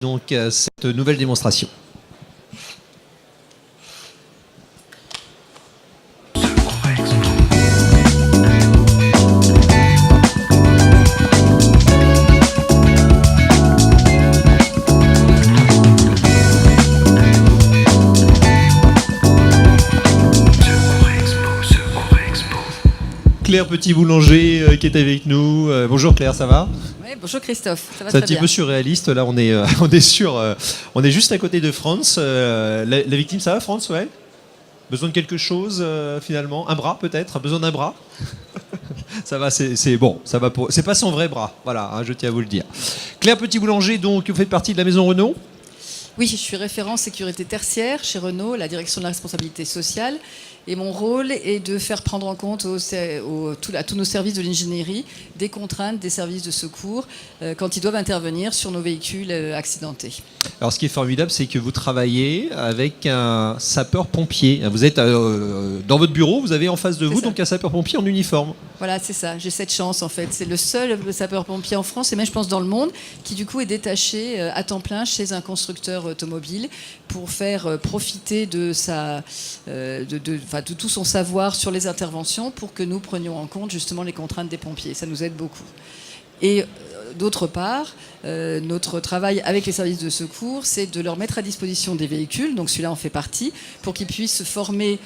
donc cette nouvelle démonstration. Claire Petit-Boulanger qui est avec nous. Bonjour Claire, ça va ? Oui, bonjour Christophe, ça va C'est un très petit bien. peu surréaliste, là on est, on est juste à côté de France. La victime, ça va France, ouais ? Besoin de quelque chose finalement ? Un bras peut-être ? Besoin d'un bras ? Ça va, c'est bon, ça va pour... C'est pas son vrai bras, voilà, hein, je tiens à vous le dire. Claire Petit-Boulanger, donc vous faites partie de la maison Renault ? Oui, je suis référent sécurité tertiaire chez Renault, la direction de la responsabilité sociale. Et mon rôle est de faire prendre en compte à tous nos services de l'ingénierie des contraintes des services de secours quand ils doivent intervenir sur nos véhicules accidentés. Alors ce qui est formidable, c'est que vous travaillez avec un sapeur-pompier. Vous êtes dans votre bureau, vous avez en face de vous donc un sapeur-pompier en uniforme. Voilà, c'est ça. J'ai cette chance en fait. C'est le seul sapeur-pompier en France et même je pense dans le monde qui du coup est détaché à temps plein chez un constructeur automobile pour faire profiter de tout son savoir sur les interventions pour que nous prenions en compte justement les contraintes des pompiers. Ça nous aide beaucoup. Et d'autre part, notre travail avec les services de secours, c'est de leur mettre à disposition des véhicules, donc celui-là en fait partie, pour qu'ils puissent se former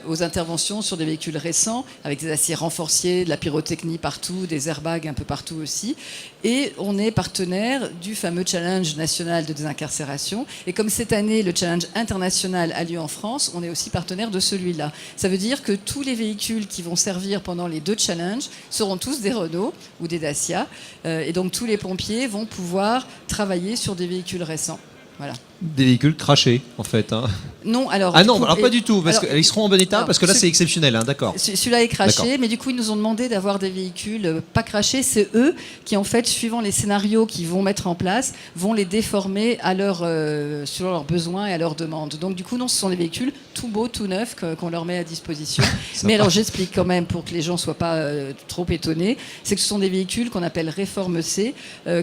aux interventions sur des véhicules récents, avec des aciers renforcés, de la pyrotechnie partout, des airbags un peu partout aussi. Et on est partenaire du fameux challenge national de désincarcération. Et comme cette année, le challenge international a lieu en France, on est aussi partenaire de celui-là. Ça veut dire que tous les véhicules qui vont servir pendant les 2 challenges seront tous des Renault ou des Dacia. Et donc tous les pompiers vont pouvoir travailler sur des véhicules récents. Voilà. Des véhicules crachés, en fait. Hein. Non, alors... Ah non, alors pas du tout, parce qu'ils seront en bon état, parce que là, c'est exceptionnel, hein, d'accord. Celui-là est craché, mais du coup, ils nous ont demandé d'avoir des véhicules pas crachés. C'est eux qui, en fait, suivant les scénarios qu'ils vont mettre en place, vont les déformer selon leurs besoins et à leurs demandes. Donc, du coup, non, ce sont des véhicules tout beaux, tout neufs qu'on leur met à disposition. Mais alors, j'explique quand même, pour que les gens ne soient pas trop étonnés, c'est que ce sont des véhicules qu'on appelle réforme C,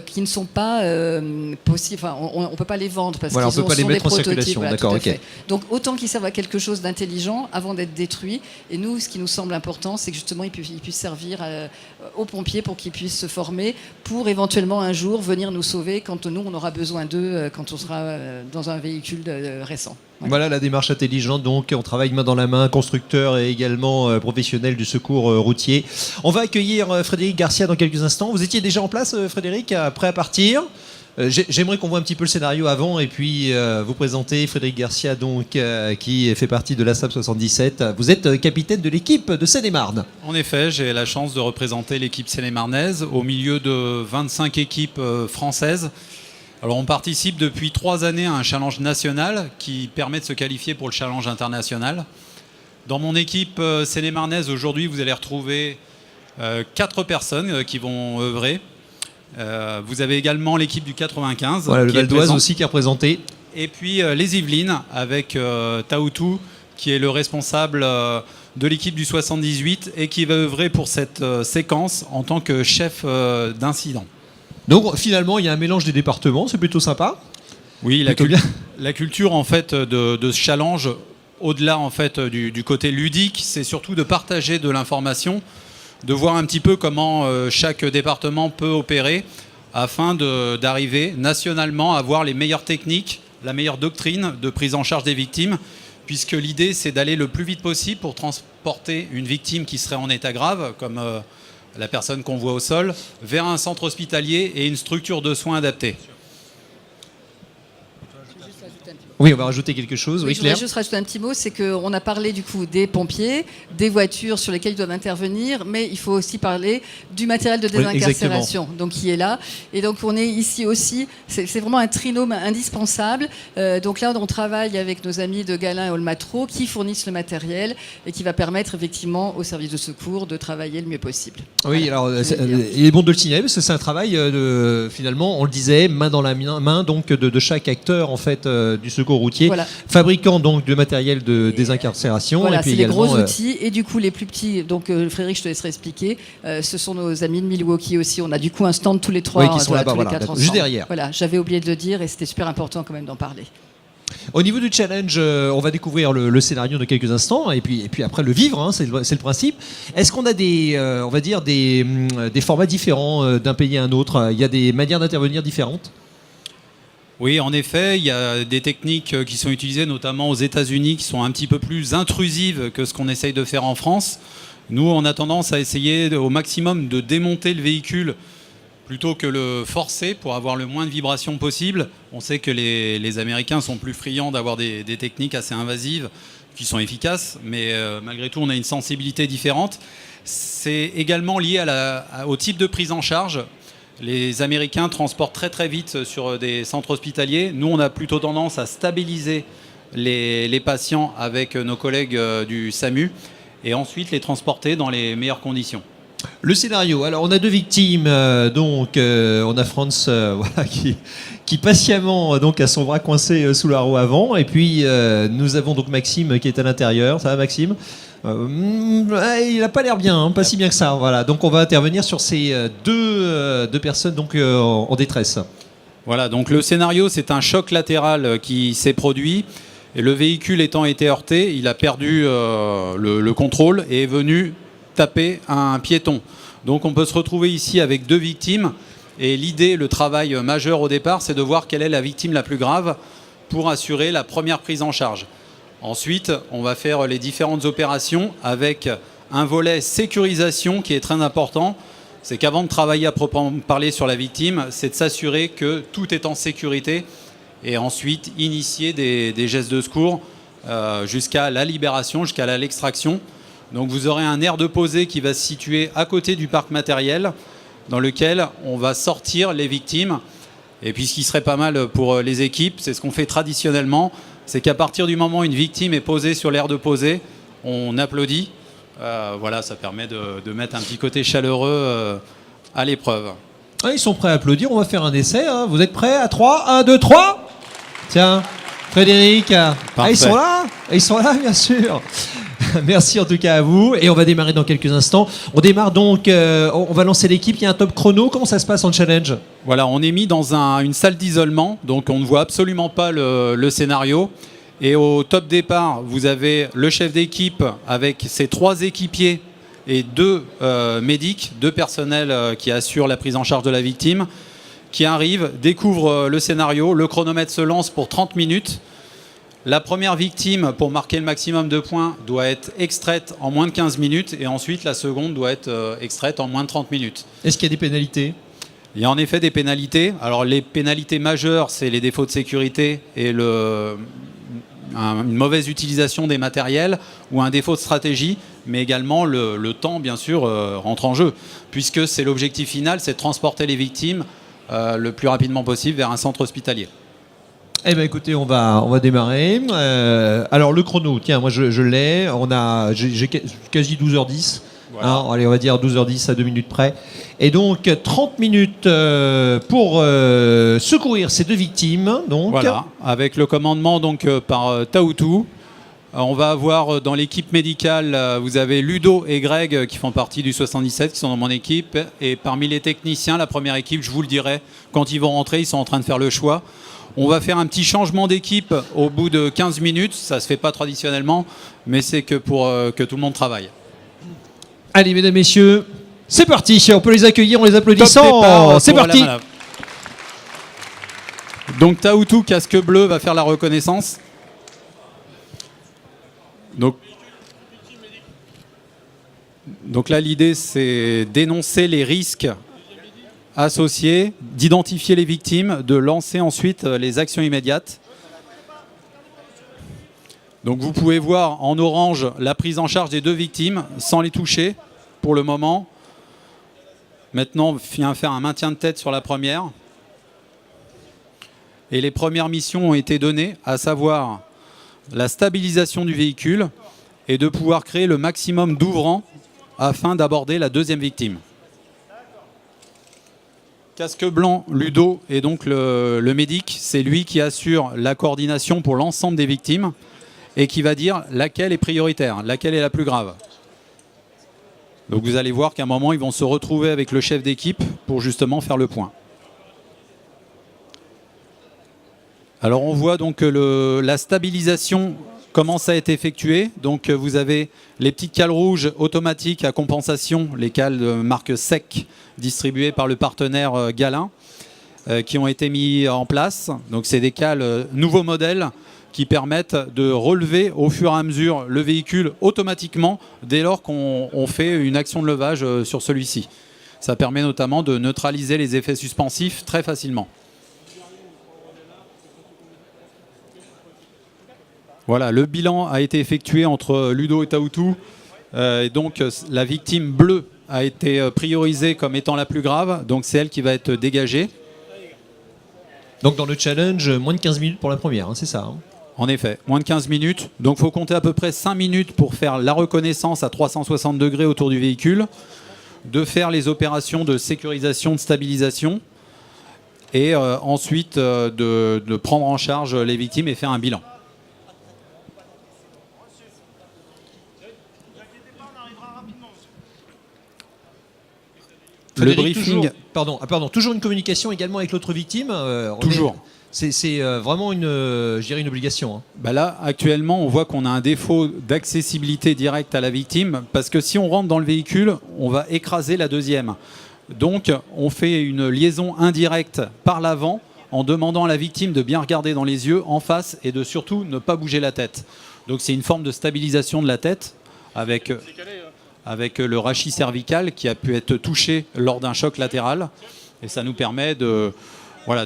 qui ne sont pas possibles... Enfin, on ne peut pas les vendre, parce voilà, on ne peut pas les mettre en circulation, voilà, d'accord, ok. Donc autant qu'ils servent à quelque chose d'intelligent avant d'être détruits. Et nous, ce qui nous semble important, c'est que justement, ils puissent servir aux pompiers pour qu'ils puissent se former pour éventuellement un jour venir nous sauver quand nous, on aura besoin d'eux, quand on sera dans un véhicule récent. Voilà la démarche intelligente, donc on travaille main dans la main, constructeur et également professionnel du secours routier. On va accueillir Frédéric Garcia dans quelques instants. Vous étiez déjà en place, Frédéric, prêt à partir ? J'aimerais qu'on voit un petit peu le scénario avant et puis vous présenter Frédéric Garcia, donc, qui fait partie de l'ASAP 77. Vous êtes capitaine de l'équipe de Seine-et-Marne. En effet, j'ai la chance de représenter l'équipe seine-et-marnaise au milieu de 25 équipes françaises. Alors on participe depuis 3 années à un challenge national qui permet de se qualifier pour le challenge international. Dans mon équipe seine-et-marnaise, aujourd'hui, vous allez retrouver 4 personnes qui vont œuvrer. Vous avez également l'équipe du 95. Voilà, le Val d'Oise aussi qui est représenté. Et puis les Yvelines avec Taoutou qui est le responsable de l'équipe du 78 et qui va œuvrer pour cette séquence en tant que chef d'incident. Donc finalement il y a un mélange des départements, c'est plutôt sympa. Oui, la culture en fait de ce challenge, au-delà en fait du côté ludique, c'est surtout de partager de l'information, de voir un petit peu comment chaque département peut opérer afin d'arriver nationalement à avoir les meilleures techniques, la meilleure doctrine de prise en charge des victimes, puisque l'idée c'est d'aller le plus vite possible pour transporter une victime qui serait en état grave, comme la personne qu'on voit au sol, vers un centre hospitalier et une structure de soins adaptée. Oui, on va rajouter quelque chose. Oui, je voudrais juste rajouter un petit mot, c'est qu'on a parlé du coup des pompiers, des voitures sur lesquelles ils doivent intervenir, mais il faut aussi parler du matériel de désincarcération, donc qui est là. Et donc on est ici aussi, c'est vraiment un trinôme indispensable. Donc là, on travaille avec nos amis de Galin et Olmatro qui fournissent le matériel et qui va permettre effectivement aux services de secours de travailler le mieux possible. Oui, voilà. Alors il est bon de le signaler parce que c'est un travail finalement, on le disait, main dans la main donc de chaque acteur en fait du secours secours routier, Voilà. fabricant donc de matériel de désincarcération. Voilà, et puis c'est les également, gros outils. Et du coup, les plus petits, donc Frédéric, je te laisserai expliquer, ce sont nos amis de Milwaukee aussi. On a du coup un stand tous les trois, Oui, qui sont là-bas, tous les voilà, quatre juste ensemble. derrière. Voilà, j'avais oublié de le dire et c'était super important quand même d'en parler. Au niveau du challenge, on va découvrir le scénario de quelques instants et puis après le vivre, hein, c'est le principe. Est-ce qu'on a on va dire des formats différents d'un pays à un autre? Il y a des manières d'intervenir différentes? Oui, en effet, il y a des techniques qui sont utilisées notamment aux États-Unis qui sont un petit peu plus intrusives que ce qu'on essaye de faire en France. Nous, on a tendance à essayer au maximum de démonter le véhicule plutôt que le forcer pour avoir le moins de vibrations possible. On sait que les Américains sont plus friands d'avoir des techniques assez invasives qui sont efficaces, mais malgré tout, on a une sensibilité différente. C'est également lié au type de prise en charge. Les Américains transportent très très vite sur des centres hospitaliers. Nous, on a plutôt tendance à stabiliser les patients avec nos collègues du SAMU et ensuite les transporter dans les meilleures conditions. Le scénario, alors on a 2 victimes, donc on a Franz voilà, qui patiemment donc, a son bras coincé sous la roue avant, et puis nous avons donc Maxime qui est à l'intérieur. Ça va Maxime? Il n'a pas l'air bien, hein, pas si bien que ça. Voilà. Donc on va intervenir sur ces deux personnes donc, en détresse. Voilà, donc le scénario, c'est un choc latéral qui s'est produit. Et le véhicule étant été heurté, il a perdu le contrôle et est venu taper un piéton. Donc on peut se retrouver ici avec 2 victimes. Et l'idée, le travail majeur au départ, c'est de voir quelle est la victime la plus grave pour assurer la première prise en charge. Ensuite, on va faire les différentes opérations avec un volet sécurisation qui est très important. C'est qu'avant de travailler à proprement parler sur la victime, c'est de s'assurer que tout est en sécurité et ensuite initier des gestes de secours jusqu'à la libération, jusqu'à l'extraction. Donc vous aurez un aire de posée qui va se situer à côté du parc matériel dans lequel on va sortir les victimes. Et puis ce qui serait pas mal pour les équipes, c'est ce qu'on fait traditionnellement, c'est qu'à partir du moment où une victime est posée sur l'aire de posée, on applaudit. Voilà, ça permet de mettre un petit côté chaleureux à l'épreuve. Ah, ils sont prêts à applaudir, on va faire un essai. Hein. Vous êtes prêts? À 3, 1, 2, 3. Tiens, Frédéric. Ah, ils sont là? Ils sont là, bien sûr. Merci en tout cas à vous. Et on va démarrer dans quelques instants. On démarre donc, on va lancer l'équipe. Il y a un top chrono. Comment ça se passe en challenge? Voilà, on est mis dans une salle d'isolement, donc on ne voit absolument pas le scénario. Et au top départ, vous avez le chef d'équipe avec ses 3 équipiers et 2 médics, 2 personnels qui assurent la prise en charge de la victime, qui arrivent, découvrent le scénario. Le chronomètre se lance pour 30 minutes. La première victime, pour marquer le maximum de points, doit être extraite en moins de 15 minutes et ensuite la seconde doit être extraite en moins de 30 minutes. Est-ce qu'il y a des pénalités? Il y a en effet des pénalités. Alors les pénalités majeures, c'est les défauts de sécurité et une mauvaise utilisation des matériels ou un défaut de stratégie, mais également le temps, bien sûr, rentre en jeu, puisque c'est l'objectif final, c'est de transporter les victimes le plus rapidement possible vers un centre hospitalier. Eh bien écoutez, on va démarrer. Alors le chrono, tiens, moi je l'ai. J'ai quasi 12h10. Voilà. Hein, allez, on va dire 12h10 à 2 minutes près. Et donc 30 minutes pour secourir ces 2 victimes. Donc. Voilà, avec le commandement donc, par Taoutou. On va avoir dans l'équipe médicale, vous avez Ludo et Greg qui font partie du 77, qui sont dans mon équipe. Et parmi les techniciens, la première équipe, je vous le dirai, quand ils vont rentrer, ils sont en train de faire le choix. On va faire un petit changement d'équipe au bout de 15 minutes. Ça ne se fait pas traditionnellement, mais c'est que pour que tout le monde travaille. Allez, mesdames, messieurs, c'est parti. On peut les accueillir en les applaudissant. C'est parti. Donc Taoutou, casque bleu, va faire la reconnaissance. Donc là, l'idée, c'est d'énoncer les risques associés, d'identifier les victimes, de lancer ensuite les actions immédiates. Donc vous pouvez voir en orange la prise en charge des 2 victimes sans les toucher pour le moment. Maintenant, on vient faire un maintien de tête sur la première. Et les premières missions ont été données, à savoir la stabilisation du véhicule et de pouvoir créer le maximum d'ouvrants afin d'aborder la 2e victime. Casque blanc, Ludo, et donc le médic, c'est lui qui assure la coordination pour l'ensemble des victimes et qui va dire laquelle est prioritaire, laquelle est la plus grave. Donc vous allez voir qu'à un moment, ils vont se retrouver avec le chef d'équipe pour justement faire le point. Alors on voit donc que la stabilisation commence à être effectuée. Donc vous avez les petites cales rouges automatiques à compensation, les cales de marque SEC distribuées par le partenaire Galin, qui ont été mis en place. Donc c'est des cales nouveaux modèles qui permettent de relever au fur et à mesure le véhicule automatiquement dès lors qu'on fait une action de levage sur celui-ci. Ça permet notamment de neutraliser les effets suspensifs très facilement. Voilà, le bilan a été effectué entre Ludo et Taoutou. Et donc la victime bleue a été priorisée comme étant la plus grave. Donc c'est elle qui va être dégagée. Donc dans le challenge, moins de 15 minutes pour la première, hein, c'est ça, hein. En effet, moins de 15 minutes. Donc il faut compter à peu près 5 minutes pour faire la reconnaissance à 360 degrés autour du véhicule, de faire les opérations de sécurisation, de stabilisation, et ensuite de prendre en charge les victimes et faire un bilan. Le briefing. Toujours une communication également avec l'autre victime. Toujours. C'est vraiment je dirais une obligation, hein. Bah là, actuellement, on voit qu'on a un défaut d'accessibilité directe à la victime parce que si on rentre dans le véhicule, on va écraser la deuxième. Donc, on fait une liaison indirecte par l'avant en demandant à la victime de bien regarder dans les yeux en face et de surtout ne pas bouger la tête. Donc, c'est une forme de stabilisation de la tête avec le rachis cervical qui a pu être touché lors d'un choc latéral. Et ça nous permet de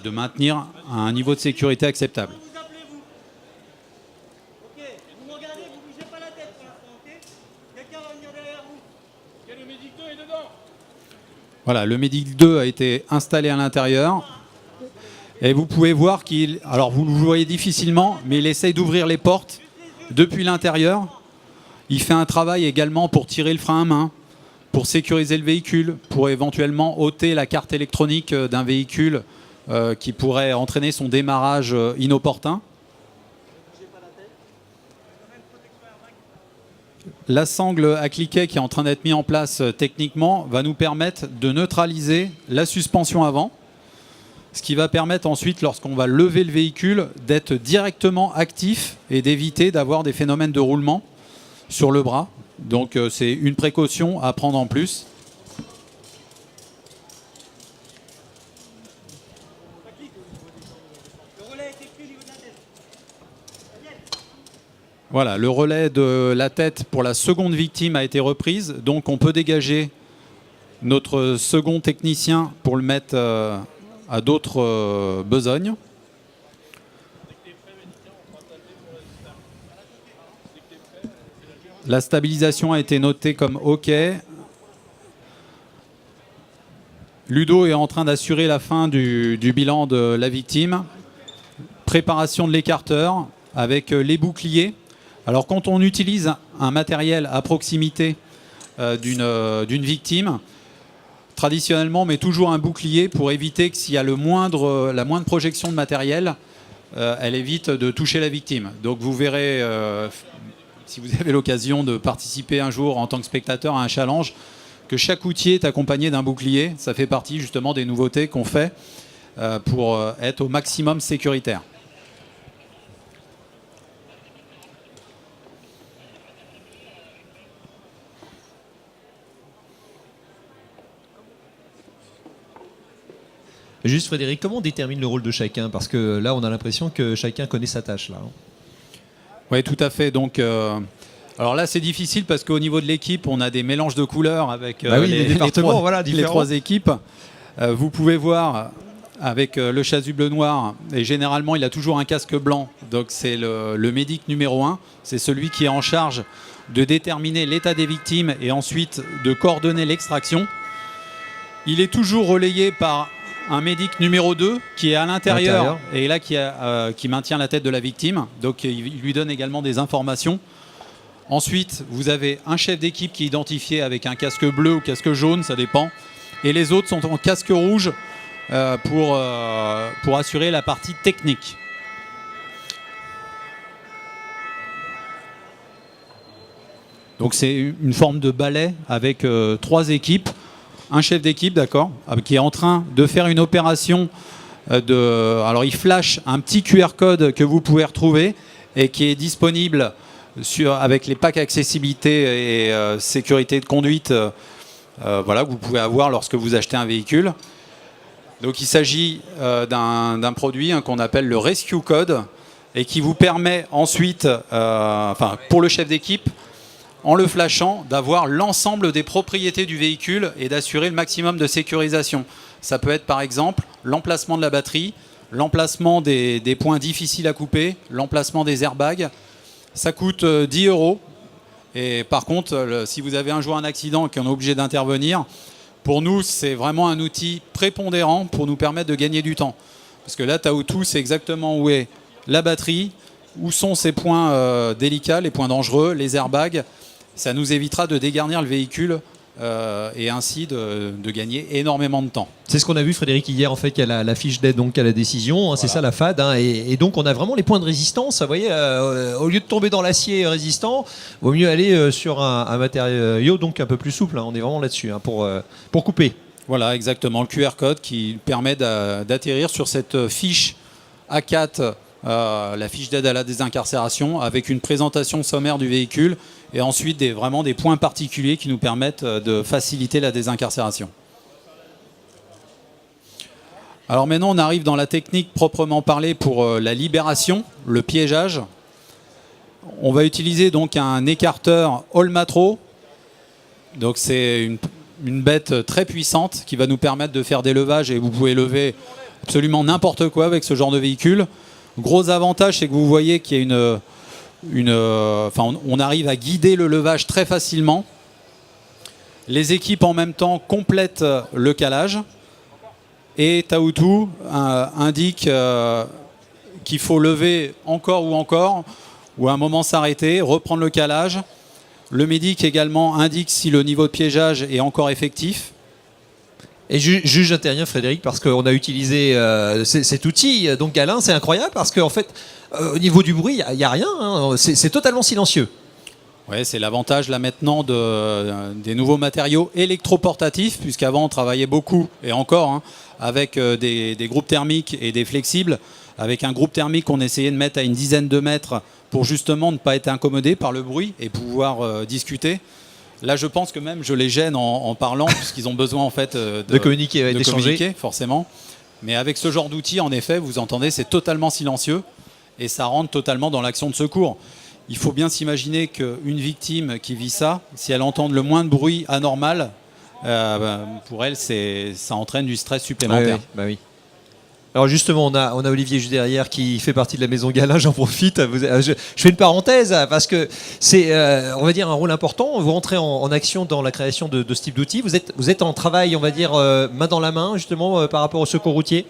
maintenir un niveau de sécurité acceptable. Voilà, le Médic 2 a été installé à l'intérieur. Et vous pouvez voir alors vous le voyez difficilement, mais il essaye d'ouvrir les portes depuis l'intérieur. Il fait un travail également pour tirer le frein à main, pour sécuriser le véhicule, pour éventuellement ôter la carte électronique d'un véhicule qui pourrait entraîner son démarrage inopportun. La sangle à cliquet qui est en train d'être mise en place techniquement va nous permettre de neutraliser la suspension avant, ce qui va permettre ensuite, lorsqu'on va lever le véhicule, d'être directement actif et d'éviter d'avoir des phénomènes de roulement sur le bras. Donc c'est une précaution à prendre en plus. Voilà, le relais de la tête pour la seconde victime a été reprise. Donc on peut dégager notre second technicien pour le mettre à d'autres besognes. La stabilisation a été notée comme OK. Ludo est en train d'assurer la fin du bilan de la victime. Préparation de l'écarteur avec les boucliers. Alors quand on utilise un matériel à proximité d'une victime, traditionnellement on met toujours un bouclier pour éviter que s'il y a la moindre projection de matériel, elle évite de toucher la victime. Donc vous verrez, si vous avez l'occasion de participer un jour en tant que spectateur à un challenge, que chaque outil est accompagné d'un bouclier. Ça fait partie justement des nouveautés qu'on fait pour être au maximum sécuritaire. Juste Frédéric, comment on détermine le rôle de chacun? Parce que là, on a l'impression que chacun connaît sa tâche, là. Oui, tout à fait. Donc, alors là, c'est difficile parce qu'au niveau de l'équipe, on a des mélanges de couleurs avec les trois équipes. Vous pouvez voir avec le chasuble noir, et généralement, il a toujours un casque blanc. Donc, c'est le médic numéro 1. C'est celui qui est en charge de déterminer l'état des victimes et ensuite de coordonner l'extraction. Il est toujours relayé par un médic numéro 2 qui est à l'intérieur et là qui maintient la tête de la victime. Donc il lui donne également des informations. Ensuite, vous avez un chef d'équipe qui est identifié avec un casque bleu ou casque jaune, ça dépend. Et les autres sont en casque rouge pour assurer la partie technique. Donc c'est une forme de balai avec 3 équipes, un chef d'équipe, d'accord, qui est en train de faire une opération alors il flash un petit QR code que vous pouvez retrouver et qui est disponible avec les packs accessibilité et sécurité de conduite que vous pouvez avoir lorsque vous achetez un véhicule. Donc il s'agit d'un produit qu'on appelle le Rescue Code et qui vous permet ensuite, pour le chef d'équipe, en le flashant, d'avoir l'ensemble des propriétés du véhicule et d'assurer le maximum de sécurisation. Ça peut être par exemple l'emplacement de la batterie, l'emplacement des points difficiles à couper, l'emplacement des airbags. Ça coûte 10 €. Et par contre, si vous avez un jour un accident et qu'on est obligé d'intervenir, pour nous, c'est vraiment un outil prépondérant pour nous permettre de gagner du temps. Parce que là, Tahoutou, c'est exactement où est la batterie, où sont ces points délicats, les points dangereux, les airbags. Ça nous évitera de dégarnir le véhicule et ainsi de gagner énormément de temps. C'est ce qu'on a vu, Frédéric, hier, en fait, qu'il y a la fiche d'aide donc à la décision, voilà. C'est ça la FAD, et donc on a vraiment les points de résistance. Vous voyez, au lieu de tomber dans l'acier résistant, il vaut mieux aller sur un matériau donc un peu plus souple. On est vraiment là-dessus pour couper. Voilà, exactement, le QR code qui permet d'atterrir sur cette fiche A4, la fiche d'aide à la désincarcération, avec une présentation sommaire du véhicule et ensuite vraiment des points particuliers qui nous permettent de faciliter la désincarcération. Alors maintenant, on arrive dans la technique proprement parlée pour la libération, le piégeage. On va utiliser donc un écarteur Olmatro. Donc c'est une bête très puissante qui va nous permettre de faire des levages et vous pouvez lever absolument n'importe quoi avec ce genre de véhicule. Gros avantage, c'est que vous voyez qu'il y a on arrive à guider le levage très facilement. Les équipes en même temps complètent le calage. Et Tahoutou indique qu'il faut lever encore, ou à un moment s'arrêter, reprendre le calage. Le médic également indique si le niveau de piégeage est encore effectif. Et juge intervient, Frédéric, parce qu'on a utilisé cet outil. Donc Alain, c'est incroyable parce qu'en fait, au niveau du bruit, il n'y a rien. C'est totalement silencieux. Oui, c'est l'avantage là maintenant des nouveaux matériaux électroportatifs, puisqu'avant on travaillait beaucoup, et encore, avec des groupes thermiques et des flexibles. Avec un groupe thermique qu'on essayait de mettre à une dizaine de mètres pour justement ne pas être incommodé par le bruit et pouvoir discuter. Là, je pense que même je les gêne en parlant, puisqu'ils ont besoin en fait de communiquer, d'échanger, forcément. Mais avec ce genre d'outil, en effet, vous entendez, c'est totalement silencieux et ça rentre totalement dans l'action de secours. Il faut bien s'imaginer qu'une victime qui vit ça, si elle entend le moins de bruit anormal, pour elle, ça entraîne du stress supplémentaire. Oui. Alors justement, on a Olivier juste derrière qui fait partie de la maison Gala. J'en profite. Je fais une parenthèse parce que c'est, on va dire, un rôle important. Vous rentrez en action dans la création de ce type d'outils. Vous êtes en travail, on va dire, main dans la main, justement, par rapport au secours routier.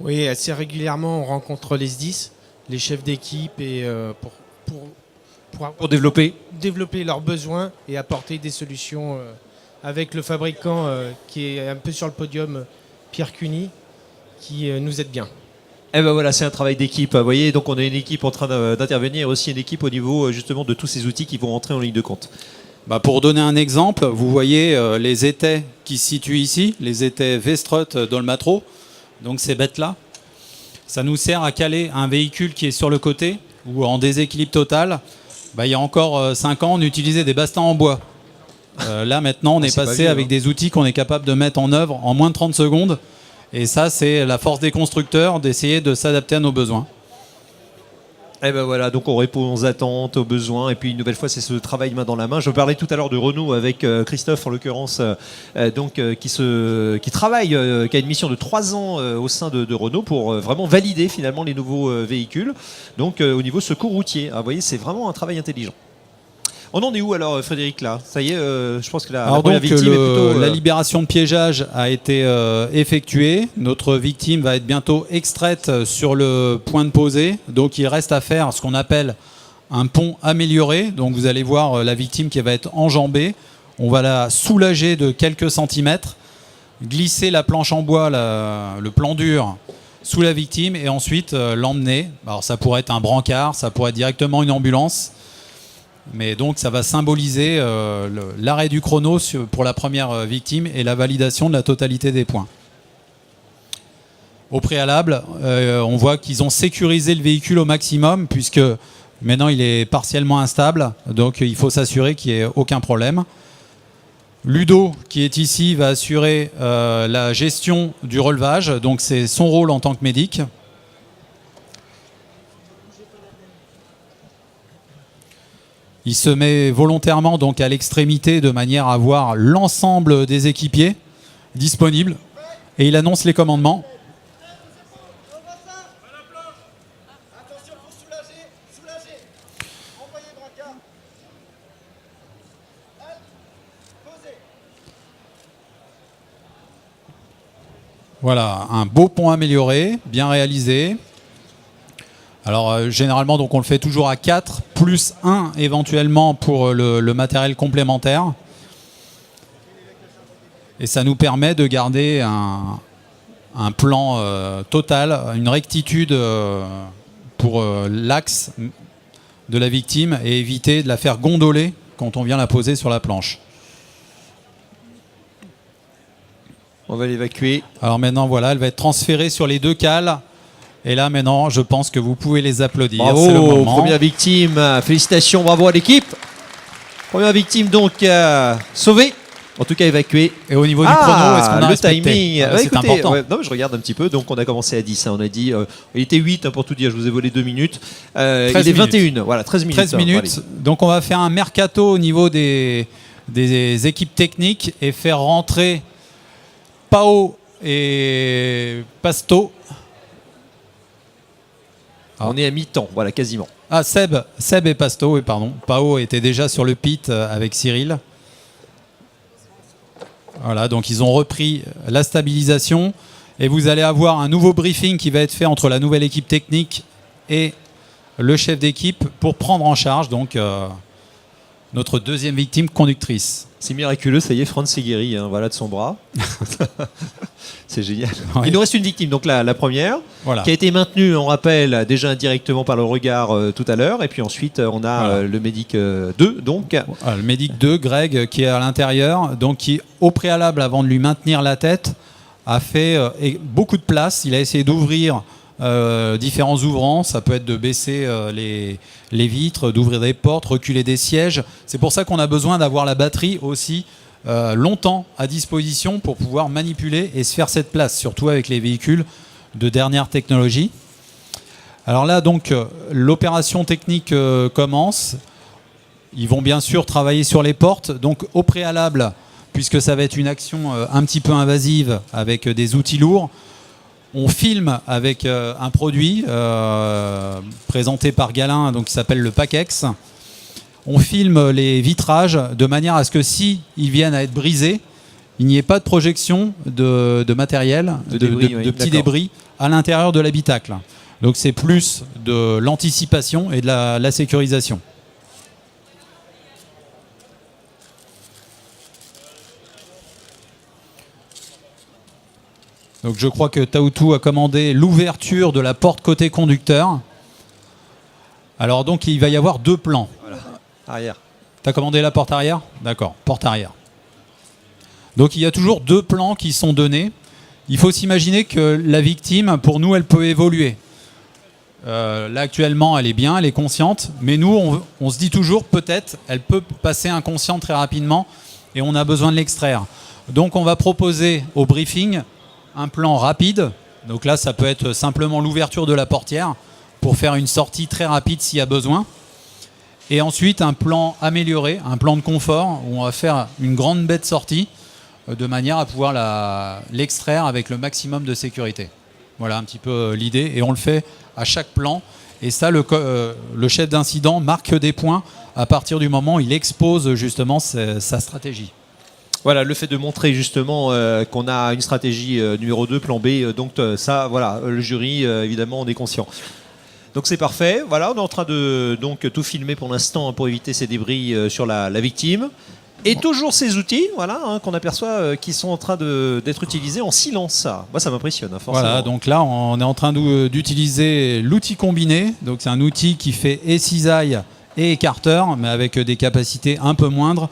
Oui, assez régulièrement, on rencontre les SDIS, les chefs d'équipe, et pour développer leurs besoins et apporter des solutions avec le fabricant qui est un peu sur le podium, Pierre Cuny, qui nous aide bien. Eh ben voilà, c'est un travail d'équipe. Vous voyez, donc on a une équipe en train d'intervenir et aussi une équipe au niveau justement de tous ces outils qui vont rentrer en ligne de compte. Pour donner un exemple, vous voyez les étais qui se situent ici, les étais V-Strut d'Olmatro. Donc ces bêtes-là, ça nous sert à caler un véhicule qui est sur le côté ou en déséquilibre total. Il y a encore 5 ans, on utilisait des bastins en bois. Là maintenant, on est passé avec des outils qu'on est capable de mettre en œuvre en moins de 30 secondes. Et ça, c'est la force des constructeurs d'essayer de s'adapter à nos besoins. Et ben voilà, donc on répond aux attentes, aux besoins, et puis une nouvelle fois, c'est ce travail main dans la main. Je parlais tout à l'heure de Renault avec Christophe, en l'occurrence, qui travaille, qui a une mission de 3 ans au sein de Renault pour vraiment valider finalement les nouveaux véhicules. Donc au niveau secours routier, vous voyez, c'est vraiment un travail intelligent. On en est où alors, Frédéric, là? Ça y est, je pense que la première victime est plutôt... La libération de piégeage a été effectuée. Notre victime va être bientôt extraite sur le point de posée. Donc il reste à faire ce qu'on appelle un pont amélioré. Donc vous allez voir la victime qui va être enjambée. On va la soulager de quelques centimètres glisser la planche en bois, le plan dur, sous la victime et ensuite l'emmener. Alors ça pourrait être un brancard, ça pourrait être directement une ambulance. Mais donc ça va symboliser l'arrêt du chrono pour la première victime et la validation de la totalité des points. Au préalable, on voit qu'ils ont sécurisé le véhicule au maximum puisque maintenant il est partiellement instable, donc il faut s'assurer qu'il n'y ait aucun problème. Ludo, qui est ici, va assurer la gestion du relevage, donc c'est son rôle en tant que médic. Il se met volontairement donc à l'extrémité de manière à voir l'ensemble des équipiers disponibles et il annonce les commandements. Voilà, un beau pont amélioré, bien réalisé. Alors généralement donc on le fait toujours à 4 plus 1 éventuellement pour le matériel complémentaire. Et ça nous permet de garder un plan total, une rectitude pour l'axe de la victime et éviter de la faire gondoler quand on vient la poser sur la planche. On va l'évacuer. Alors maintenant voilà, elle va être transférée sur les 2 cales. Et là, maintenant, je pense que vous pouvez les applaudir. Bravo, c'est le moment. première victime. Félicitations, bravo à l'équipe. Première victime donc sauvée, en tout cas évacuée. Et au niveau du chrono, est-ce qu'on a le respecté? timing. C'est Écoutez, important. non, je regarde un petit peu. Donc on a commencé à 10. On a dit, il était 8 pour tout dire. Je vous ai volé 2 minutes. Il est 21. Voilà, 13 minutes. 13 minutes. Donc on va faire un mercato au niveau des équipes techniques et faire rentrer Pao et Pasto. On est à mi-temps, voilà, quasiment. Ah, Seb et Pasto, oui, pardon. Pao était déjà sur le pit avec Cyril. Voilà, donc ils ont repris la stabilisation et vous allez avoir un nouveau briefing qui va être fait entre la nouvelle équipe technique et le chef d'équipe pour prendre en charge donc notre deuxième victime conductrice. C'est miraculeux, ça y est, Franz s'est guéri, hein, voilà, de son bras. C'est génial. Ouais. Il nous reste une victime, donc la première, Voilà. qui a été maintenue, on rappelle, déjà indirectement par le regard tout à l'heure. Et puis ensuite, on a Voilà. le médic 2, donc. Voilà, le médic 2, Greg, qui est à l'intérieur, donc qui, au préalable, avant de lui maintenir la tête, a fait beaucoup de place. Il a essayé d'ouvrir différents ouvrants. Ça peut être de baisser les vitres, d'ouvrir des portes, reculer des sièges. C'est pour ça qu'on a besoin d'avoir la batterie aussi longtemps à disposition pour pouvoir manipuler et se faire cette place, surtout avec les véhicules de dernière technologie. Alors là, donc, l'opération technique commence. Ils vont bien sûr travailler sur les portes. Donc, au préalable, puisque ça va être une action un petit peu invasive avec des outils lourds, on filme avec un produit présenté par Galin, donc, qui s'appelle le Pacex. On filme les vitrages de manière à ce que si ils viennent à être brisés, il n'y ait pas de projection de matériel, de petits débris à l'intérieur de l'habitacle. Donc c'est plus de l'anticipation et de la sécurisation. Donc je crois que Taoutou a commandé l'ouverture de la porte côté conducteur. Alors donc il va y avoir 2 plans. Voilà. Arrière. T'as commandé la porte arrière? D'accord, porte arrière. Donc il y a toujours 2 plans qui sont donnés. Il faut s'imaginer que la victime, pour nous, elle peut évoluer. Là actuellement, elle est bien, elle est consciente, mais nous, on se dit toujours, peut-être, elle peut passer inconsciente très rapidement et on a besoin de l'extraire. Donc on va proposer au briefing un plan rapide. Donc là, ça peut être simplement l'ouverture de la portière pour faire une sortie très rapide s'il y a besoin. Et ensuite, un plan amélioré, un plan de confort, où on va faire une grande baie de sortie de manière à pouvoir l'extraire avec le maximum de sécurité. Voilà un petit peu l'idée. Et on le fait à chaque plan. Et ça, le chef d'incident marque des points à partir du moment où il expose justement sa stratégie. Voilà, le fait de montrer justement qu'on a une stratégie numéro 2, plan B. Donc ça, voilà, le jury, évidemment, on est conscient. Donc c'est parfait. Voilà, on est en train de donc tout filmer pour l'instant pour éviter ces débris sur la victime. Et toujours ces outils, voilà, qu'on aperçoit qui sont en train d'être utilisés en silence. Moi, ça m'impressionne, forcément. Voilà, donc là, on est en train d'utiliser l'outil combiné. Donc, c'est un outil qui fait et cisaille et écarteur, mais avec des capacités un peu moindres.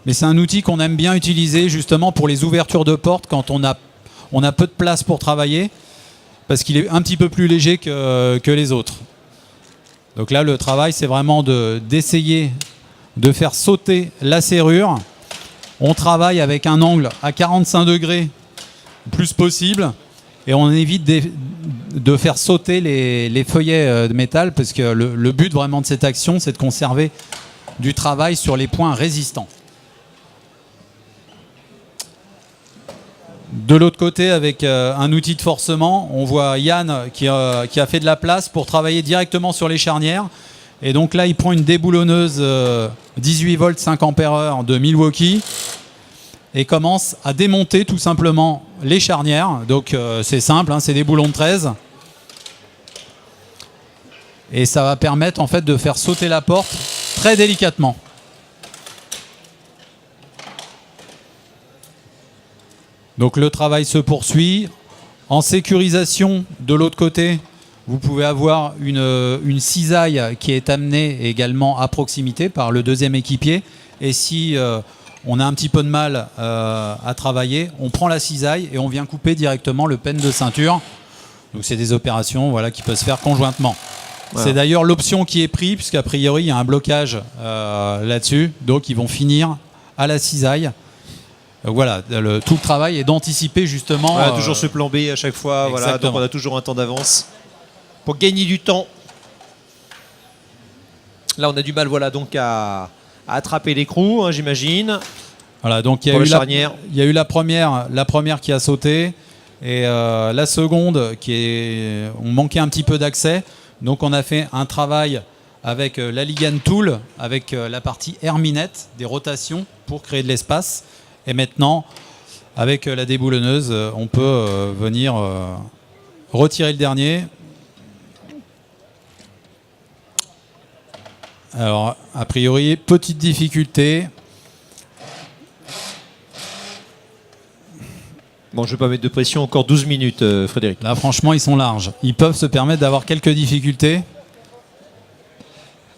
Mais c'est un outil qu'on aime bien utiliser justement pour les ouvertures de portes quand on a peu de place pour travailler, parce qu'il est un petit peu plus léger que les autres. Donc là, le travail, c'est vraiment d'essayer de faire sauter la serrure. On travaille avec un angle à 45 degrés le plus possible et on évite de faire sauter les feuillets de métal, parce que le but vraiment de cette action, c'est de conserver du travail sur les points résistants. De l'autre côté, avec un outil de forcement, on voit Yann qui a fait de la place pour travailler directement sur les charnières. Et donc là, il prend une déboulonneuse 18 volts 5 ampères de Milwaukee et commence à démonter tout simplement les charnières. Donc c'est simple, c'est des boulons de 13. Et ça va permettre en fait de faire sauter la porte très délicatement. Donc le travail se poursuit. En sécurisation, de l'autre côté, vous pouvez avoir une cisaille qui est amenée également à proximité par le deuxième équipier. Et si on a un petit peu de mal à travailler, on prend la cisaille et on vient couper directement le pin de ceinture. Donc c'est des opérations qui peuvent se faire conjointement. Voilà. C'est d'ailleurs l'option qui est prise, puisqu'a priori il y a un blocage là-dessus. Donc ils vont finir à la cisaille. Voilà, tout le travail est d'anticiper justement. Voilà, toujours ce plan B à chaque fois. Voilà, donc on a toujours un temps d'avance pour gagner du temps. Là, on a du mal, donc à attraper l'écrou, j'imagine. Voilà, donc il y a eu la première qui a sauté, et la seconde on manquait un petit peu d'accès. Donc on a fait un travail avec la Ligan Tool, avec la partie herminette, des rotations pour créer de l'espace. Et maintenant, avec la déboulonneuse, on peut venir retirer le dernier. Alors, a priori, petite difficulté. Bon, je ne vais pas mettre de pression, encore 12 minutes, Frédéric. Là, franchement, ils sont larges. Ils peuvent se permettre d'avoir quelques difficultés.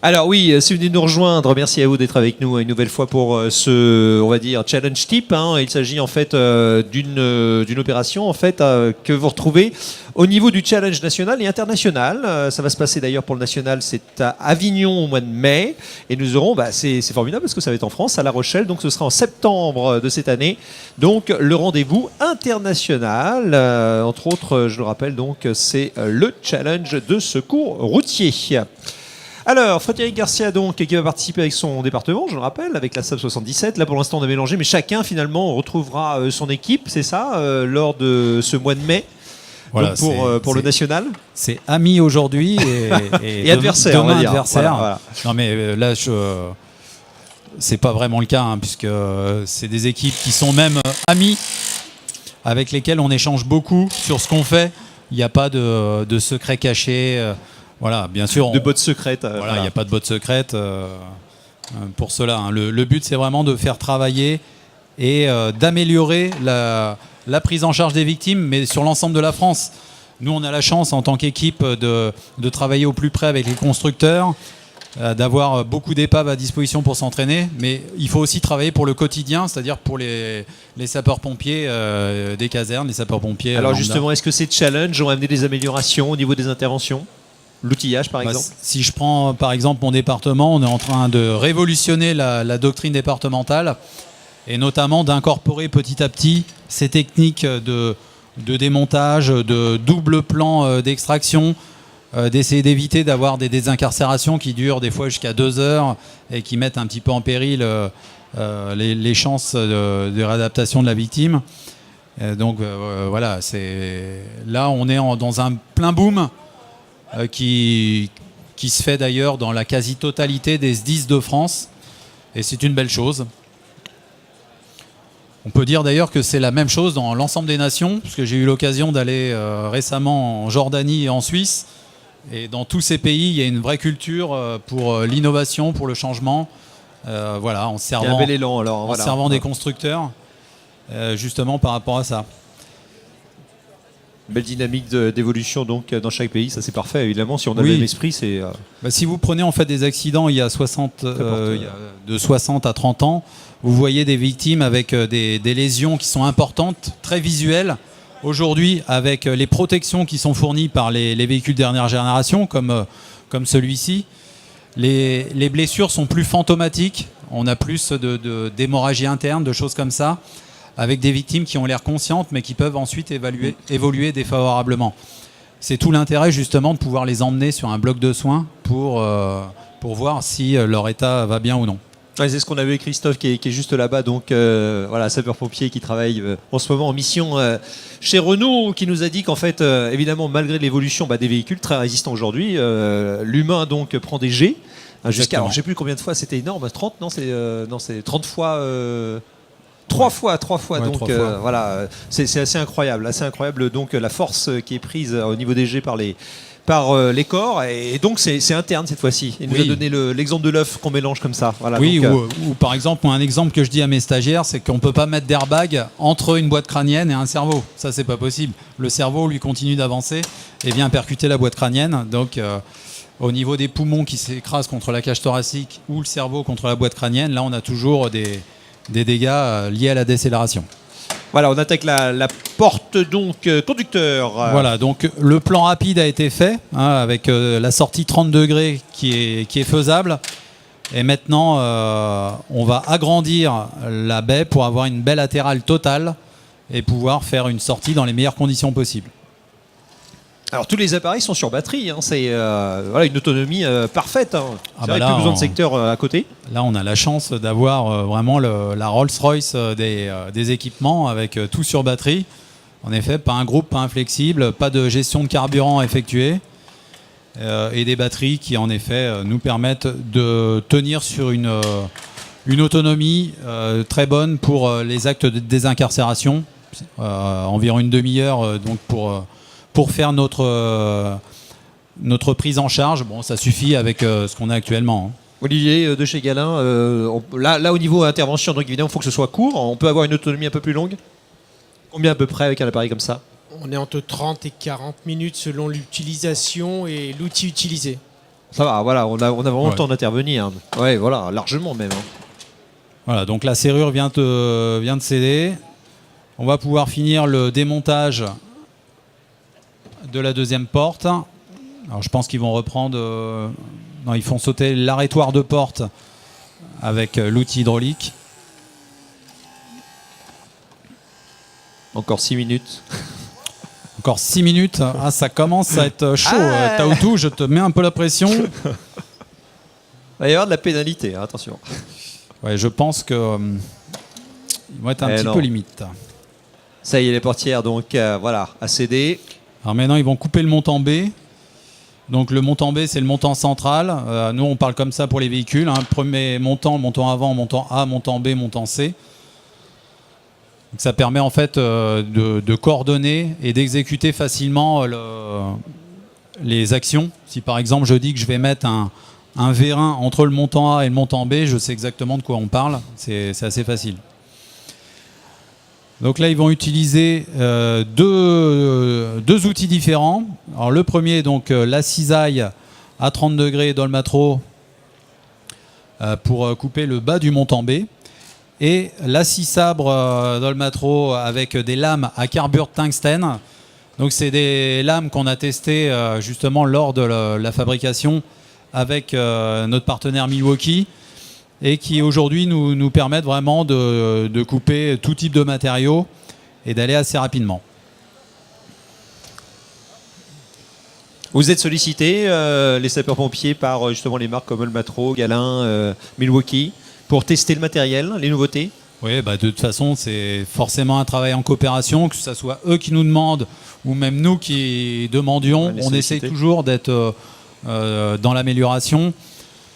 Alors oui, si vous venez de nous rejoindre, merci à vous d'être avec nous une nouvelle fois pour ce, on va dire, challenge type. Il s'agit en fait d'une opération que vous retrouvez au niveau du challenge national et international. Ça va se passer d'ailleurs pour le national, c'est à Avignon au mois de mai. Et nous aurons, c'est formidable parce que ça va être en France, à La Rochelle. Donc ce sera en septembre de cette année. Donc le rendez-vous international, entre autres, je le rappelle, donc c'est le challenge de secours routier. Alors, Frédéric Garcia, donc, qui va participer avec son département, je le rappelle, avec la SAP 77. Là, pour l'instant, on a mélangé, mais chacun, finalement, retrouvera son équipe, c'est ça, lors de ce mois de mai, voilà, donc pour le national. C'est amis aujourd'hui et adversaire, demain on va dire. Adversaire. Voilà. Non, mais là, c'est pas vraiment le cas, puisque c'est des équipes qui sont même amis, avec lesquelles on échange beaucoup sur ce qu'on fait. Il n'y a pas de secret caché. Voilà, bien sûr. De bottes secrètes. Voilà, il n'y a pas de bottes secrètes pour cela. Le but, c'est vraiment de faire travailler et d'améliorer la prise en charge des victimes, mais sur l'ensemble de la France. Nous, on a la chance, en tant qu'équipe, de travailler au plus près avec les constructeurs, d'avoir beaucoup d'épaves à disposition pour s'entraîner, mais il faut aussi travailler pour le quotidien, c'est-à-dire pour les sapeurs-pompiers des casernes, les sapeurs-pompiers. Alors lambda. justement, est-ce que ces challenges ont amené des améliorations au niveau des interventions ? L'outillage, par exemple. Si je prends par exemple mon département, on est en train de révolutionner la doctrine départementale et notamment d'incorporer petit à petit ces techniques de démontage, de double plan d'extraction, d'essayer d'éviter d'avoir des désincarcérations qui durent des fois jusqu'à 2 heures et qui mettent un petit peu en péril les chances de réadaptation de la victime. Donc voilà, là on est dans un plein boom qui se fait d'ailleurs dans la quasi-totalité des SDIS de France, et c'est une belle chose. On peut dire d'ailleurs que c'est la même chose dans l'ensemble des nations, puisque j'ai eu l'occasion d'aller récemment en Jordanie et en Suisse, et dans tous ces pays, il y a une vraie culture pour l'innovation, pour le changement, voilà, en Il y a un servant, bel élan alors. en Voilà. servant des constructeurs, justement par rapport à ça. Belle dynamique d'évolution donc dans chaque pays, ça c'est parfait évidemment. Si on a Oui. le même esprit, c'est. Bah, si vous prenez en fait des accidents il y a 60, porteur. il y a de 60 à 30 ans, vous voyez des victimes avec des lésions qui sont importantes, très visuelles. Aujourd'hui, avec les protections qui sont fournies par les véhicules dernière génération, comme celui-ci, les blessures sont plus fantomatiques. On a plus d'hémorragie interne, de choses comme ça, avec des victimes qui ont l'air conscientes, mais qui peuvent ensuite évoluer défavorablement. C'est tout l'intérêt justement de pouvoir les emmener sur un bloc de soins pour voir si leur état va bien ou non. Ouais, c'est ce qu'on avait avec Christophe qui est juste là-bas, donc voilà, sapeur-pompier qui travaille en ce moment en mission chez Renault, qui nous a dit qu'en fait, évidemment, malgré l'évolution des véhicules très résistants aujourd'hui, l'humain donc prend des jets jusqu'à, alors, je ne sais plus combien de fois, c'était énorme, 30, non, c'est 30 fois. 3 fois, Ouais, donc 3 fois. voilà, c'est assez incroyable donc la force qui est prise au niveau des jets par les corps, et donc c'est interne cette fois-ci. Il nous a donné l'exemple de l'œuf qu'on mélange comme ça. Voilà, oui, donc, ou par exemple, un exemple que je dis à mes stagiaires, c'est qu'on ne peut pas mettre d'airbag entre une boîte crânienne et un cerveau. Ça, c'est pas possible. Le cerveau, lui, continue d'avancer et vient percuter la boîte crânienne. Donc, au niveau des poumons qui s'écrasent contre la cage thoracique ou le cerveau contre la boîte crânienne, là, on a toujours des dégâts liés à la décélération. Voilà, on attaque la porte donc conducteur. Voilà, donc le plan rapide a été fait avec la sortie 30 degrés qui est faisable. Et maintenant, on va agrandir la baie pour avoir une baie latérale totale et pouvoir faire une sortie dans les meilleures conditions possibles. Alors tous les appareils sont sur batterie, c'est voilà, une autonomie parfaite. Ah bah là, plus besoin de secteur à côté. Là, on a la chance d'avoir vraiment la Rolls-Royce des équipements avec tout sur batterie. En effet, pas un groupe, pas un flexible, pas de gestion de carburant à effectuer et des batteries qui, en effet, nous permettent de tenir sur une autonomie très bonne pour les actes de désincarcération, environ une demi-heure donc pour faire notre prise en charge. Bon, ça suffit avec ce qu'on a actuellement. Olivier de chez Galin, là au niveau intervention, donc évidemment il faut que ce soit court. On peut avoir une autonomie un peu plus longue. Combien à peu près avec un appareil comme ça? On est entre 30 et 40 minutes selon l'utilisation et l'outil utilisé. Ça va, voilà, on a vraiment Ouais. le temps d'intervenir. Ouais, voilà, largement même. Voilà, donc la serrure vient de céder. On va pouvoir finir le démontage de la deuxième porte. Alors je pense qu'ils vont reprendre... non, ils font sauter l'arrêtoir de porte avec l'outil hydraulique. Encore 6 minutes. Encore 6 minutes. Ah, ça commence à être chaud. Ah. Taoutou, je te mets un peu la pression. Il va y avoir de la pénalité, attention. Ouais, je pense que ils vont être un petit peu limite. Ça y est, les portières, donc voilà, à céder. Alors maintenant, ils vont couper le montant B. Donc le montant B, c'est le montant central. Nous, on parle comme ça pour les véhicules. Premier montant avant, montant A, montant B, montant C. Donc, ça permet en fait de coordonner et d'exécuter facilement les actions. Si par exemple, je dis que je vais mettre un vérin entre le montant A et le montant B, je sais exactement de quoi on parle. C'est assez facile. Donc là, ils vont utiliser deux outils différents. Alors, le premier, donc la cisaille à 30 degrés Dolmatro pour couper le bas du montant B. Et la scie sabre Dolmatro avec des lames à carbure de tungstène. Donc c'est des lames qu'on a testées justement lors de la fabrication avec notre partenaire Milwaukee, et qui aujourd'hui nous permettent vraiment de couper tout type de matériaux et d'aller assez rapidement. Vous êtes sollicité, les sapeurs-pompiers, par justement les marques comme Olmatro, Galin, Milwaukee, pour tester le matériel, les nouveautés? Oui, de toute façon, c'est forcément un travail en coopération, que ce soit eux qui nous demandent ou même nous qui demandions. On essaye toujours d'être dans l'amélioration,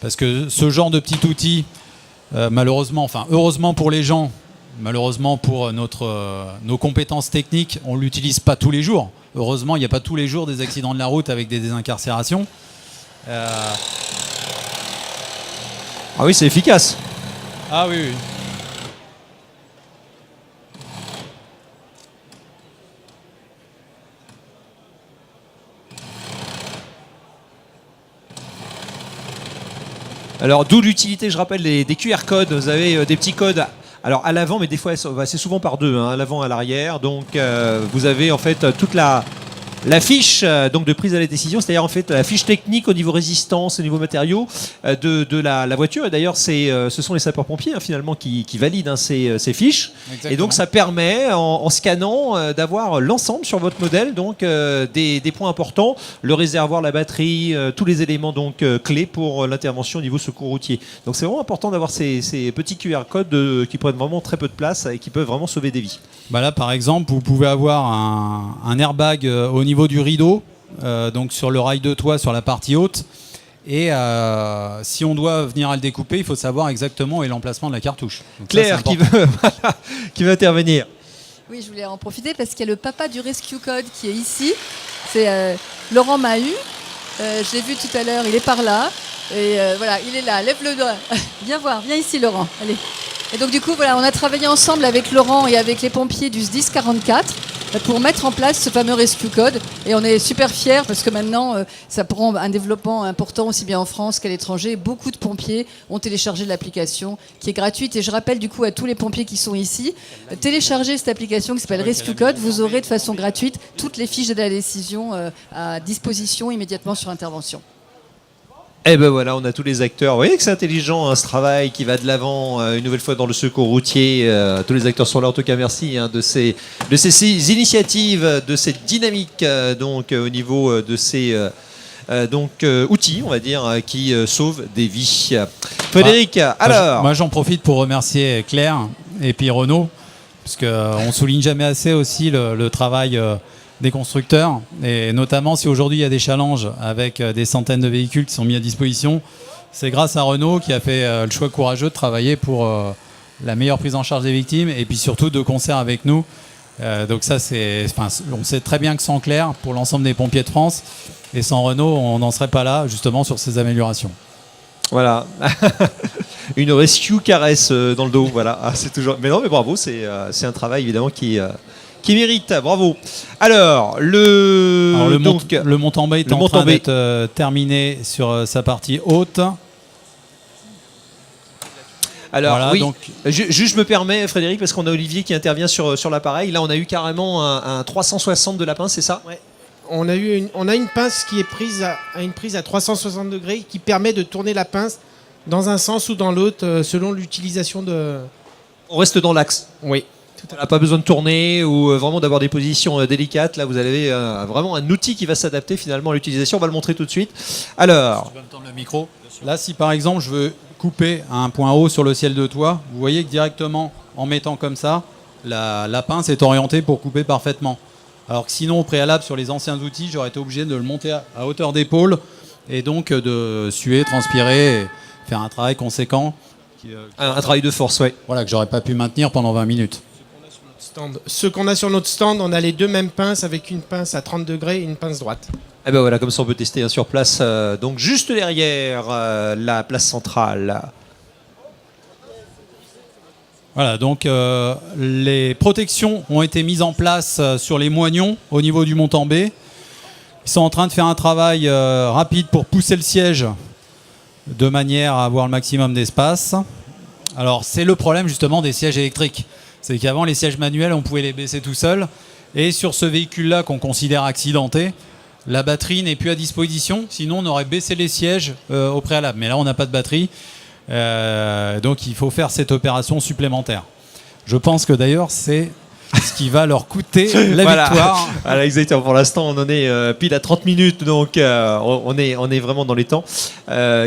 parce que ce genre de petit outil, malheureusement, heureusement pour les gens, malheureusement pour nos compétences techniques, on ne l'utilise pas tous les jours. Heureusement, il n'y a pas tous les jours des accidents de la route avec des désincarcérations. Ah oui, c'est efficace. Ah oui, oui. Alors d'où l'utilité, je rappelle, des QR codes. Vous avez des petits codes. Alors à l'avant, mais des fois c'est souvent par deux, hein, à l'avant, à l'arrière. Donc vous avez en fait toute la fiche donc de prise à la décision, c'est-à-dire en fait la fiche technique au niveau résistance, au niveau matériaux de la voiture. Et d'ailleurs, ce sont les sapeurs-pompiers hein, finalement qui valident hein, ces fiches. Exactement. Et donc ça permet, en scannant, d'avoir l'ensemble sur votre modèle, donc des points importants, le réservoir, la batterie, tous les éléments donc clés pour l'intervention au niveau secours routier. Donc c'est vraiment important d'avoir ces petits QR codes qui prennent vraiment très peu de place et qui peuvent vraiment sauver des vies. Bah là, par exemple, vous pouvez avoir un airbag au niveau du rideau, donc sur le rail de toit, sur la partie haute. Et si on doit venir à le découper, il faut savoir exactement où est l'emplacement de la cartouche. Donc Claire ça, qui veut intervenir. Oui, je voulais en profiter parce qu'il y a le papa du Rescue Code qui est ici. C'est Laurent Mahut. Je l'ai vu tout à l'heure, il est par là. Et voilà, il est là, lève le doigt. Viens voir, viens ici Laurent, allez. Et donc du coup, voilà, on a travaillé ensemble avec Laurent et avec les pompiers du SDIS 44 pour mettre en place ce fameux Rescue Code. Et on est super fiers parce que maintenant, ça prend un développement important aussi bien en France qu'à l'étranger. Beaucoup de pompiers ont téléchargé l'application qui est gratuite. Et je rappelle du coup à tous les pompiers qui sont ici, téléchargez cette application qui s'appelle Rescue Code. Vous aurez de façon gratuite toutes les fiches de la décision à disposition immédiatement sur intervention. Et ben voilà, on a tous les acteurs. Vous voyez que c'est intelligent, hein, ce travail qui va de l'avant une nouvelle fois dans le secours routier. Tous les acteurs sont là. En tout cas, merci hein, de ces initiatives, de cette dynamique donc au niveau de ces outils, on va dire, qui sauvent des vies. Frédéric, alors. Moi, j'en profite pour remercier Claire et puis Renaud, parce qu'on souligne jamais assez aussi le travail des constructeurs, et notamment si aujourd'hui il y a des challenges avec des centaines de véhicules qui sont mis à disposition, c'est grâce à Renault qui a fait le choix courageux de travailler pour la meilleure prise en charge des victimes et puis surtout de concert avec nous. Donc ça, on sait très bien que sans Claire, pour l'ensemble des pompiers de France, et sans Renault, on n'en serait pas là justement sur ces améliorations. Voilà. Une rescue caresse dans le dos, voilà. Ah, c'est toujours. Mais non, mais bravo, c'est un travail évidemment qui mérite, bravo. Alors, le Montant B est en train d'être terminé sur sa partie haute. Alors, voilà, oui, donc... je me permets, Frédéric, parce qu'on a Olivier qui intervient sur l'appareil. Là, on a eu carrément un 360 de la pince, c'est ça? Ouais. On a une pince qui est prise à une prise à 360 degrés qui permet de tourner la pince dans un sens ou dans l'autre selon l'utilisation de... On reste dans l'axe. Oui. On n'a pas besoin de tourner ou vraiment d'avoir des positions délicates. Là, vous avez vraiment un outil qui va s'adapter finalement à l'utilisation. On va le montrer tout de suite. Alors, tu vas me tendre le micro. Là, si par exemple je veux couper à un point haut sur le ciel de toit, vous voyez que directement en mettant comme ça, la pince est orientée pour couper parfaitement. Alors que sinon, au préalable, sur les anciens outils, j'aurais été obligé de le monter à hauteur d'épaule et donc de suer, transpirer, et faire un travail conséquent. Un travail de force, ouais. Voilà, que j'aurais pas pu maintenir pendant 20 minutes. Ce qu'on a sur notre stand, on a les deux mêmes pinces avec une pince à 30 degrés et une pince droite. Et ben voilà, comme ça on peut tester hein, sur place. Donc juste derrière la place centrale. Voilà, donc les protections ont été mises en place sur les moignons au niveau du montant B. Ils sont en train de faire un travail rapide pour pousser le siège de manière à avoir le maximum d'espace. Alors c'est le problème justement des sièges électriques. C'est qu'avant les sièges manuels, on pouvait les baisser tout seul. Et sur ce véhicule-là qu'on considère accidenté, la batterie n'est plus à disposition. Sinon on aurait baissé les sièges au préalable. Mais là on n'a pas de batterie. Donc il faut faire cette opération supplémentaire. Je pense que d'ailleurs c'est ce qui va leur coûter la victoire. Voilà, exactement. Pour l'instant, on en est pile à 30 minutes, donc on est vraiment dans les temps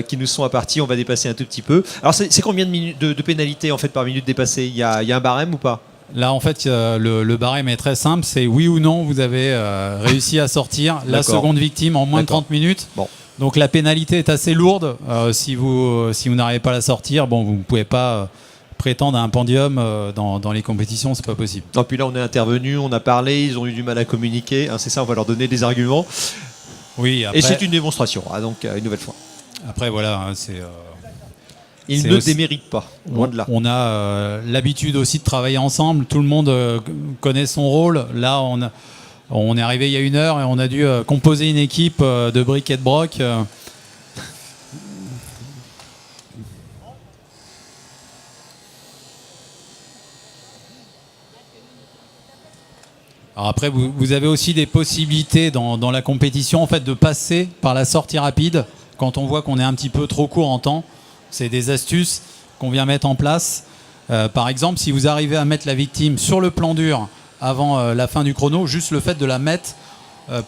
qui nous sont impartis. On va dépasser un tout petit peu. Alors, c'est combien de minutes de pénalité en fait par minute dépassée? Il y a un barème ou pas? Là, en fait, le barème est très simple. C'est oui ou non, vous avez réussi à sortir la seconde victime en moins de 30 minutes. Bon. Donc la pénalité est assez lourde. Si vous n'arrivez pas à la sortir, bon, vous ne pouvez pas prétendre à un podium dans les compétitions, c'est pas possible. Non, puis là on est intervenu, on a parlé, ils ont eu du mal à communiquer, hein, c'est ça, on va leur donner des arguments. Oui, après, et c'est une démonstration, hein, donc une nouvelle fois. Après voilà, c'est Ils C'est ne aussi- déméritent pas, loin de là. On a l'habitude aussi de travailler ensemble. Tout le monde connaît son rôle. Là, on est arrivé il y a 1 heure et on a dû composer une équipe de bric et de broc. Alors après, vous avez aussi des possibilités dans la compétition en fait, de passer par la sortie rapide quand on voit qu'on est un petit peu trop court en temps. C'est des astuces qu'on vient mettre en place. Par exemple, si vous arrivez à mettre la victime sur le plan dur avant la fin du chrono, juste le fait de la mettre,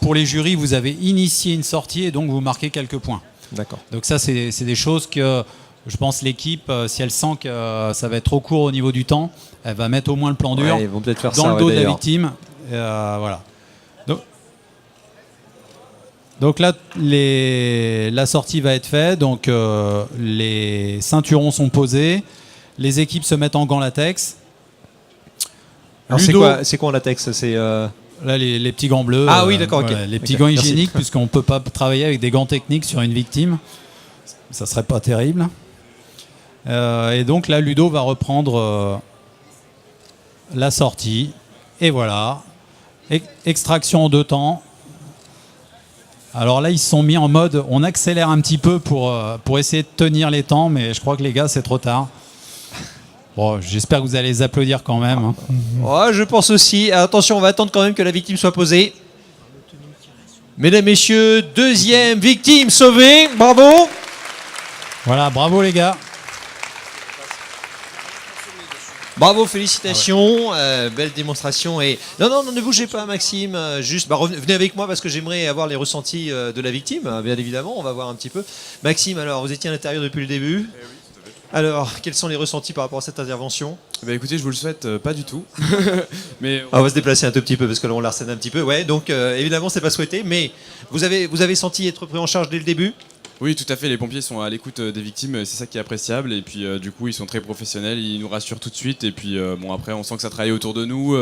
pour les jurys, vous avez initié une sortie et donc vous marquez quelques points. D'accord. Donc ça, c'est des choses que je pense l'équipe, si elle sent que ça va être trop court au niveau du temps, elle va mettre au moins le plan dur Ouais, ils vont peut-être faire dans ça, le dos de la d'ailleurs. victime. Voilà. Donc là, la sortie va être faite. Donc les ceinturons sont posés. Les équipes se mettent en gants latex. Alors Ludo, c'est quoi en latex? C'est là, les petits gants bleus. Ah oui, d'accord, ok. Les petits Ok, gants merci. hygiéniques, puisqu'on ne peut pas travailler avec des gants techniques sur une victime. Ça serait pas terrible. Et donc là, Ludo va reprendre la sortie. Et voilà. Extraction en 2 temps. Alors là, ils se sont mis en mode, on accélère un petit peu pour essayer de tenir les temps, mais je crois que les gars, c'est trop tard. Bon, j'espère que vous allez les applaudir quand même. Hein. Ouais, je pense aussi. Attention, on va attendre quand même que la victime soit posée. Mesdames, messieurs, 2e victime sauvée. Bravo. Voilà, bravo les gars. Bravo, félicitations, belle démonstration. Et non, ne bougez pas, Maxime. Juste, venez avec moi parce que j'aimerais avoir les ressentis de la victime. Bien évidemment, on va voir un petit peu. Maxime, alors, vous étiez à l'intérieur depuis le début. Alors, quels sont les ressentis par rapport à cette intervention? Bah écoutez, je vous le souhaite pas du tout. Mais On va se déplacer un tout petit peu parce que là on l'arsène un petit peu. Ouais, donc évidemment c'est pas souhaité, mais vous avez senti être pris en charge dès le début? oui, tout à fait, les pompiers sont à l'écoute des victimes, c'est ça qui est appréciable. Et puis du coup, ils sont très professionnels, ils nous rassurent tout de suite. Et puis bon, après, on sent que ça travaille autour de nous,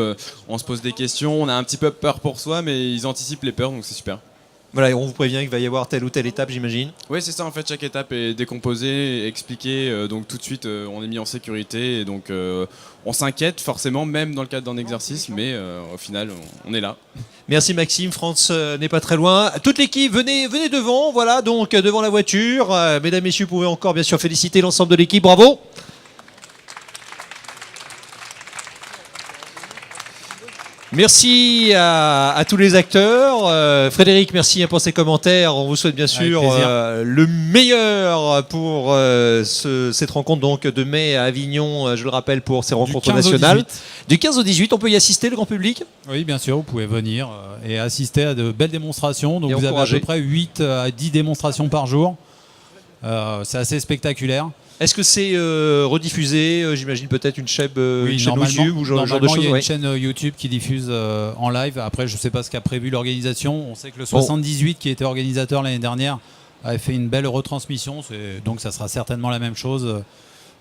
on se pose des questions, on a un petit peu peur pour soi, mais ils anticipent les peurs, donc c'est super. Voilà, et on vous prévient qu'il va y avoir telle ou telle étape, j'imagine. Oui, c'est ça, en fait, chaque étape est décomposée, expliquée, donc tout de suite, on est mis en sécurité. Et donc, on s'inquiète forcément, même dans le cadre d'un exercice, mais au final, on est là. Merci Maxime, France n'est pas très loin. Toute l'équipe, venez devant, voilà, donc devant la voiture. Mesdames, messieurs, vous pouvez encore bien sûr féliciter l'ensemble de l'équipe, bravo. Merci à tous les acteurs. Frédéric, merci pour ces commentaires. On vous souhaite bien sûr le meilleur pour cette rencontre donc, de mai à Avignon, je le rappelle, pour ces rencontres nationales. Du 15 au 18, on peut y assister, le grand public? Oui, bien sûr, vous pouvez venir et assister à de belles démonstrations. Donc Et vous avez à encourager. peu près 8 à 10 démonstrations par jour. C'est assez spectaculaire. Est-ce que c'est rediffusé? J'imagine peut-être une chaîne, une chaîne normalement, YouTube ou genre de normalement, choses. il y a Ouais. une chaîne YouTube qui diffuse en live. Après, je ne sais pas ce qu'a prévu l'organisation. On sait que le 78, qui était organisateur l'année dernière, avait fait une belle retransmission. Donc ça sera certainement la même chose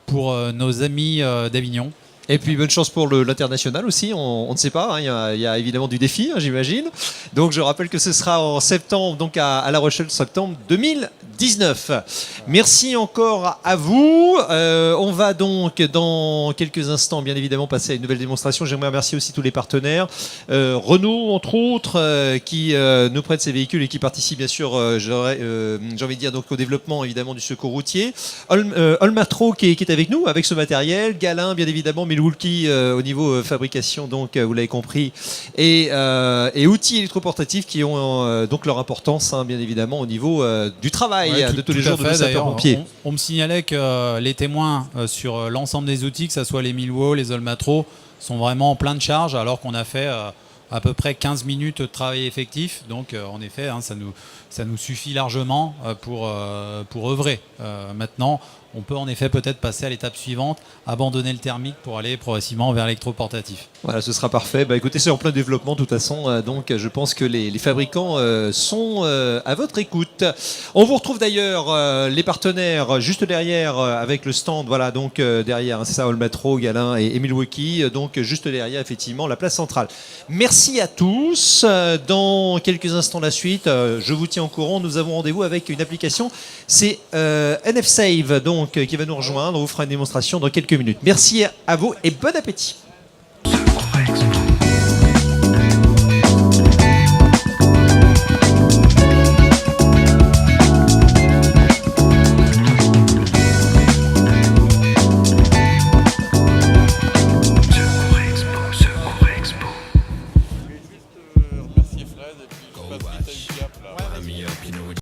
pour nos amis d'Avignon. Et puis bonne chance pour l'international aussi, on ne sait pas, hein, il y a évidemment du défi, hein, j'imagine. Donc je rappelle que ce sera en septembre, donc à La Rochelle, septembre 2019. Merci encore à vous. On va donc dans quelques instants, bien évidemment, passer à une nouvelle démonstration. J'aimerais remercier aussi tous les partenaires. Renault, entre autres, qui nous prête ses véhicules et qui participe, bien sûr, j'ai envie de dire, donc, au développement, évidemment, du secours routier. Olmatro qui est avec nous, avec ce matériel. Galin, bien évidemment, Milwaukee au niveau fabrication, donc vous l'avez compris, et outils électroportatifs qui ont donc leur importance, hein, bien évidemment, au niveau du travail de tous les jours de nos sapeurs-pompiers. On me signalait que les témoins sur l'ensemble des outils, que ce soit les Milwaukee, les Olmatro, sont vraiment en plein de charge, alors qu'on a fait à peu près 15 minutes de travail effectif. Donc en effet, hein, ça nous suffit largement pour œuvrer. Maintenant, on peut en effet peut-être passer à l'étape suivante, abandonner le thermique pour aller progressivement vers l'électroportatif. Voilà, ce sera parfait. Bah, écoutez, c'est en plein développement de toute façon, donc je pense que les fabricants sont à votre écoute. On vous retrouve d'ailleurs les partenaires juste derrière avec le stand, voilà, donc derrière, hein, c'est ça, Olmatro, Galin et Milwaukee, donc juste derrière effectivement la place centrale. Merci à tous. Dans quelques instants la suite, je vous tiens au courant, nous avons rendez-vous avec une application, c'est NFSave, donc donc qui va nous rejoindre. On vous fera une démonstration dans quelques minutes. Merci à vous et bon appétit.